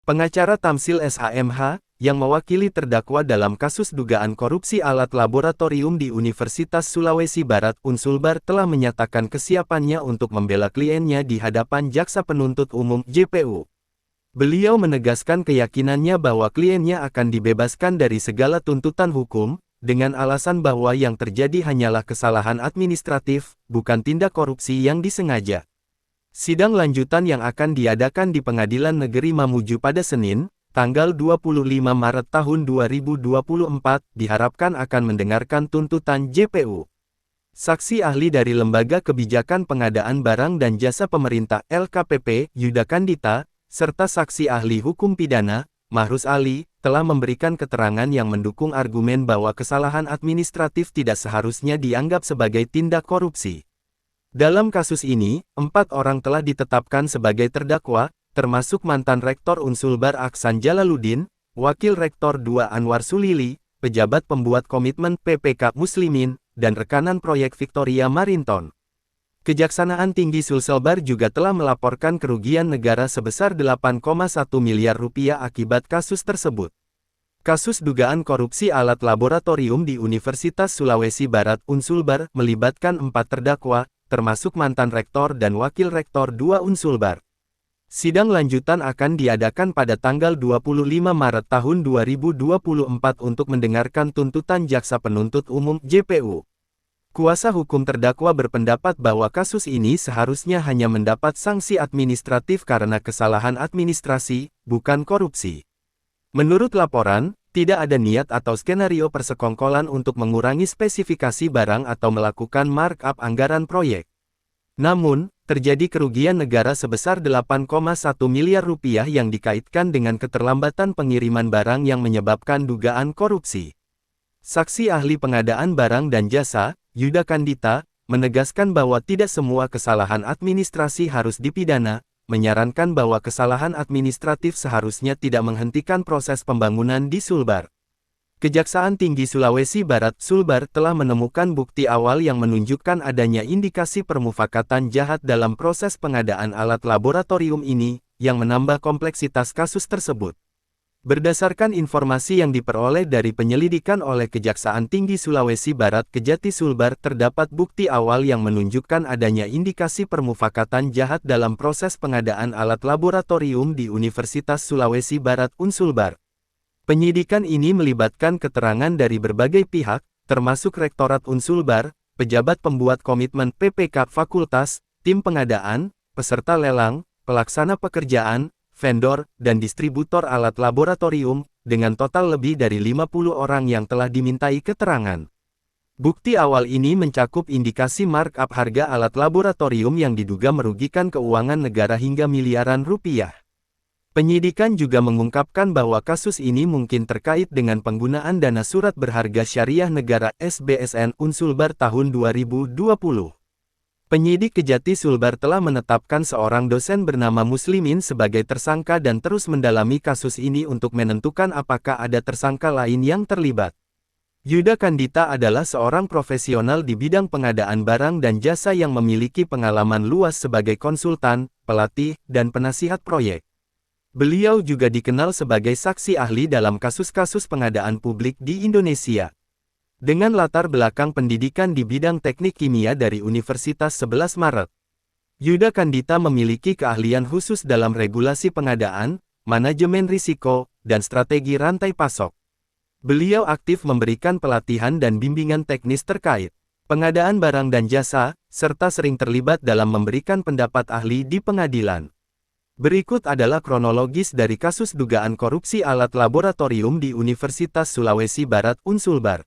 Pengacara Tamsil SHMH, yang mewakili terdakwa dalam kasus dugaan korupsi alat laboratorium di Universitas Sulawesi Barat Unsulbar telah menyatakan kesiapannya untuk membela kliennya di hadapan Jaksa Penuntut Umum (JPU). Beliau menegaskan keyakinannya bahwa kliennya akan dibebaskan dari segala tuntutan hukum, dengan alasan bahwa yang terjadi hanyalah kesalahan administratif, bukan tindak korupsi yang disengaja. Sidang lanjutan yang akan diadakan di Pengadilan Negeri Mamuju pada Senin, tanggal 25 Maret tahun 2024, diharapkan akan mendengarkan tuntutan JPU. Saksi ahli dari Lembaga Kebijakan Pengadaan Barang dan Jasa Pemerintah LKPP, Yuda Kandita, serta saksi ahli hukum pidana, Mahrus Ali, telah memberikan keterangan yang mendukung argumen bahwa kesalahan administratif tidak seharusnya dianggap sebagai tindak korupsi. Dalam kasus ini, 4 orang telah ditetapkan sebagai terdakwa, termasuk mantan Rektor Unsulbar Aksan Jalaluddin, Wakil Rektor 2 Anwar Sulili, pejabat pembuat komitmen PPK Muslimin, dan rekanan proyek Victoria Marinton. Kejaksaan Tinggi Sulselbar juga telah melaporkan kerugian negara sebesar 8,1 miliar rupiah akibat kasus tersebut. Kasus dugaan korupsi alat laboratorium di Universitas Sulawesi Barat Unsulbar melibatkan 4 terdakwa, termasuk mantan Rektor dan Wakil Rektor 2 Unsulbar. Sidang lanjutan akan diadakan pada tanggal 25 Maret tahun 2024 untuk mendengarkan tuntutan Jaksa Penuntut Umum (JPU). Kuasa hukum terdakwa berpendapat bahwa kasus ini seharusnya hanya mendapat sanksi administratif karena kesalahan administrasi, bukan korupsi. Menurut laporan, tidak ada niat atau skenario persekongkolan untuk mengurangi spesifikasi barang atau melakukan markup anggaran proyek. Namun, terjadi kerugian negara sebesar 8,1 miliar rupiah yang dikaitkan dengan keterlambatan pengiriman barang yang menyebabkan dugaan korupsi. Saksi ahli pengadaan barang dan jasa, Yuda Kandita, menegaskan bahwa tidak semua kesalahan administrasi harus dipidana, menyarankan bahwa kesalahan administratif seharusnya tidak menghentikan proses pembangunan di Sulbar. Kejaksaan Tinggi Sulawesi Barat Sulbar telah menemukan bukti awal yang menunjukkan adanya indikasi permufakatan jahat dalam proses pengadaan alat laboratorium ini, yang menambah kompleksitas kasus tersebut. Berdasarkan informasi yang diperoleh dari penyelidikan oleh Kejaksaan Tinggi Sulawesi Barat Kejati Sulbar, terdapat bukti awal yang menunjukkan adanya indikasi permufakatan jahat dalam proses pengadaan alat laboratorium di Universitas Sulawesi Barat Unsulbar. Penyidikan ini melibatkan keterangan dari berbagai pihak, termasuk Rektorat Unsulbar, pejabat pembuat komitmen PPK Fakultas, tim pengadaan, peserta lelang, pelaksana pekerjaan, vendor, dan distributor alat laboratorium, dengan total lebih dari 50 orang yang telah dimintai keterangan. Bukti awal ini mencakup indikasi markup harga alat laboratorium yang diduga merugikan keuangan negara hingga miliaran rupiah. Penyidikan juga mengungkapkan bahwa kasus ini mungkin terkait dengan penggunaan dana surat berharga syariah negara SBSN Unsulbar tahun 2020. Penyidik Kejati Sulbar telah menetapkan seorang dosen bernama Muslimin sebagai tersangka dan terus mendalami kasus ini untuk menentukan apakah ada tersangka lain yang terlibat. Yuda Kandita adalah seorang profesional di bidang pengadaan barang dan jasa yang memiliki pengalaman luas sebagai konsultan, pelatih, dan penasihat proyek. Beliau juga dikenal sebagai saksi ahli dalam kasus-kasus pengadaan publik di Indonesia. Dengan latar belakang pendidikan di bidang teknik kimia dari Universitas 11 Maret, Yuda Kandita memiliki keahlian khusus dalam regulasi pengadaan, manajemen risiko, dan strategi rantai pasok. Beliau aktif memberikan pelatihan dan bimbingan teknis terkait pengadaan barang dan jasa, serta sering terlibat dalam memberikan pendapat ahli di pengadilan. Berikut adalah kronologis dari kasus dugaan korupsi alat laboratorium di Universitas Sulawesi Barat Unsulbar.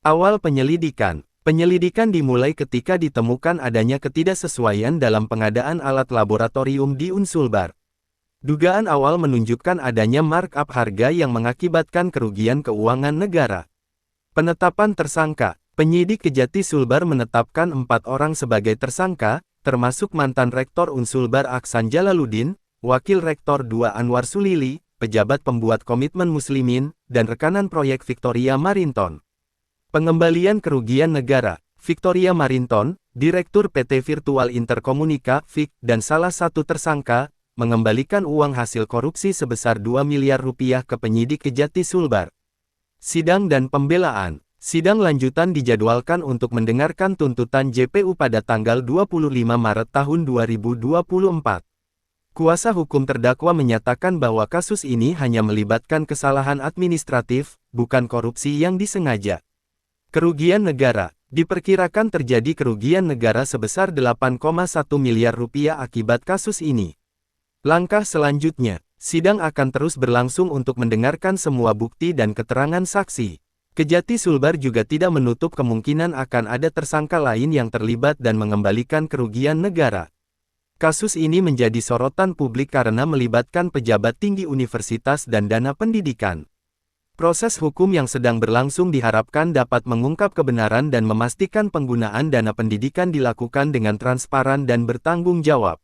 Awal penyelidikan. Penyelidikan dimulai ketika ditemukan adanya ketidaksesuaian dalam pengadaan alat laboratorium di Unsulbar. Dugaan awal menunjukkan adanya markup harga yang mengakibatkan kerugian keuangan negara. Penetapan tersangka. Penyidik Kejati Sulbar menetapkan 4 orang sebagai tersangka, termasuk mantan Rektor Unsulbar Aksan Jalaluddin, Wakil Rektor 2 Anwar Sulili, pejabat pembuat komitmen Muslimin, dan rekanan proyek Victoria Marinton. Pengembalian kerugian negara. Victoria Marinton, Direktur PT Virtual Interkomunika (VIC), dan salah satu tersangka, mengembalikan uang hasil korupsi sebesar 2 miliar rupiah ke penyidik Kejati Sulbar. Sidang dan pembelaan. Sidang lanjutan dijadwalkan untuk mendengarkan tuntutan JPU pada tanggal 25 Maret tahun 2024. Kuasa hukum terdakwa menyatakan bahwa kasus ini hanya melibatkan kesalahan administratif, bukan korupsi yang disengaja. Kerugian negara. Diperkirakan terjadi kerugian negara sebesar 8,1 miliar rupiah akibat kasus ini. Langkah selanjutnya, sidang akan terus berlangsung untuk mendengarkan semua bukti dan keterangan saksi. Kejati Sulbar juga tidak menutup kemungkinan akan ada tersangka lain yang terlibat dan mengembalikan kerugian negara. Kasus ini menjadi sorotan publik karena melibatkan pejabat tinggi universitas dan dana pendidikan. Proses hukum yang sedang berlangsung diharapkan dapat mengungkap kebenaran dan memastikan penggunaan dana pendidikan dilakukan dengan transparan dan bertanggung jawab.